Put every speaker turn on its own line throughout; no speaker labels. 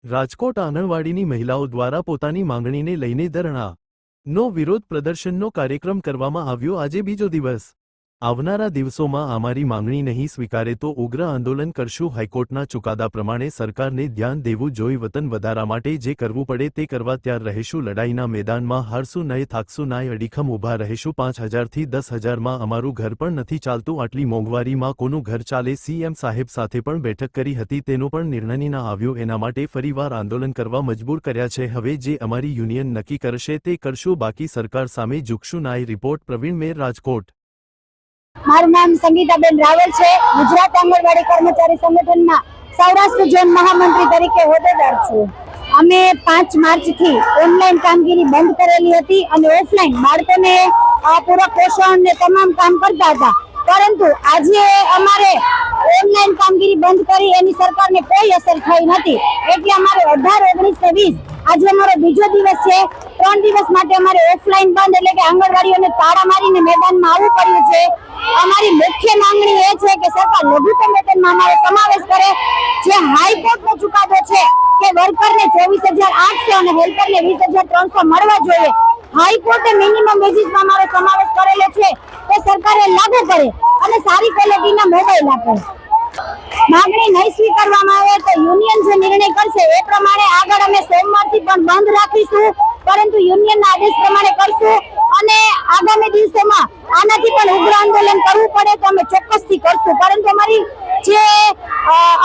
રાજકોટ આંગણવાડીની મહિલાઓ દ્વારા પોતાની માંગણીને લઈને ધરણાનો વિરોધ પ્રદર્શનનો કાર્યક્રમ કરવામાં આવ્યો। આજે બીજો દિવસ। આવનારા દિવસોમાં અમારી માંગણી નહીં સ્વીકારે તો ઉગ્ર આંદોલન કરશું। હાઈકોર્ટના ચુકાદા પ્રમાણે સરકારને ધ્યાન દેવું જોઈ। વતન વધારા માટે જે કરવું પડે તે કરવા તૈયાર રહીશું। લડાઈના મેદાનમાં હારશું નહીં, થાકશું નહીં, અડીખમ ઊભા રહીશું। 5000 થી 10000માં અમારું ઘર પણ નથી ચાલતું। આટલી મોંઘવારીમાં કોનું ઘર ચાલે? સીએમ સાહેબ સાથે પણ બેઠક કરી હતી, તેનો પણ નિર્ણય ના આવ્યો। એના માટે ફરીવાર આંદોલન કરવા મજબૂર કર્યા છે। હવે જે અમારી યુનિયન નક્કી કરશે તે કરશું, બાકી સરકાર સામે ઝૂકશું નહીં। રિપોર્ટ પ્રવીણ મેર, રાજકોટ।
મારું નામ સંગીતાબેન રાવલ છે। ગુજરાત આંગણવાડી કર્મચારી સંગઠનના સૌરાષ્ટ્ર ઝોન મહામંત્રી તરીકે હોદ્દેદાર છું। અમે 5 માર્ચથી ઓનલાઈન કામગીરી બંધ કરેલી હતી અને ઓફલાઈન બાળકોને પૂરક પોષણ ને તમામ કામ કરતા હતા, પરંતુ આજે અમારે ઓનલાઈન કામગીરી બંધ કરી એની સરકારને કોઈ અસર થઈ નથી। એટલે અમારે 18, 19 ને 20 આજે અમારો બીજો દિવસ છે। 3 દિવસ માટે અમારે ઓફલાઈન બંધ એટલે કે આંગણવાડીઓને તાળા મારીને મેદાનમાં આવવું પડ્યું છે। અમારી મુખ્ય માંગણી એ છે કે સરકાર લઘુત્તમ વેતનમાં અમારો સમાવેશ કરે। જે હાઈકોર્ટનો ચુકાદો છે કે વર્કરને 24800 અને હેલ્પરને 20300 મળવા જોઈએ, હાઈકોર્ટે મિનિમમ વેજીસમાં અમારો સમાવેશ કરેલો છે, તો સરકારે લાગુ કરે અને સારી ક્વોલિટીના મોબાઈલ આપે। માંગણી નહીં સ્વીકારવામાં આવે તો યુનિયન જે નિર્ણય કરશે એ પ્રમાણે આગળ અમે સોમવારથી પણ બંધ રાખીશું, પરંતુ યુનિયનના આદેશ પ્રમાણે કરશું અને આગામી દિવસોમાં આનાથી પણ ઉગ્ર આંદોલન કરવું પડે તો અમે ચોક્કસથી કરશું। પરંતુ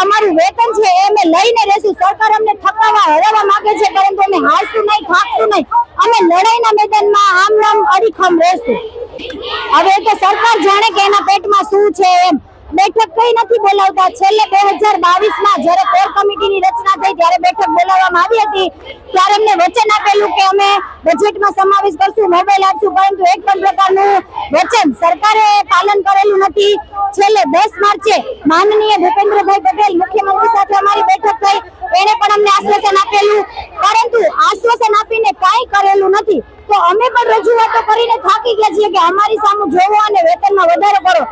અમારું વેતન છે એ અમે લઈને રહેશું। સરકાર અમને થકાવવા હરાવવા માંગે છે, પરંતુ અમે હારશું નહીં, થાકશું નહીં। અમે લડાઈના મેદાનમાં આમ અડીખમ રહેશું। હવે તો સરકાર જાણે કે એના પેટમાં શું છે એમ। બેઠક કઈ નથી બોલાવતા। છેલ્લે 2022માં જ્યારે કોર કમિટીની રચના થઈ ત્યારે બેઠક બોલાવવામાં આવી હતી, ત્યારે અમને વચન આપેલું કે અમે બજેટમાં સમાવેશ કરશું, મોબાઈલ આપશું, પરંતુ એક પણ પ્રકારનું વચન સરકારે પાલન કરેલું નથી। છેલ્લે 10 માર્ચે માનનીય ભૂપેન્દ્રભાઈ પટેલ મુખ્યમંત્રી સાથે અમારી બેઠક થઈ, એને પણ અમને આશ્વાસન આપેલું, પરંતુ આશ્વાસન આપીને કાંઈ કરેલું નથી। તો અમે પણ રજૂઆતો કરીને થાકી ગયા છીએ કે અમારી સામે જોવો અને વેતનમાં વધારો કરો।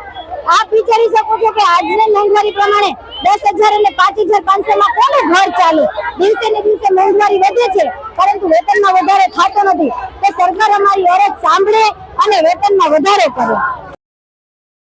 આપ વિચારી શકો છો કે આજની મોંઘવારી પ્રમાણે 10000 અને 5500માં કોનું ઘર ચાલે? દિવસે ને દિવસે મોંઘવારી વધે છે, પરંતુ વેતનમાં વધારો થતો નથી। તો સરકાર અમારી અરજ સાંભળે અને વેતનમાં વધારો કરે।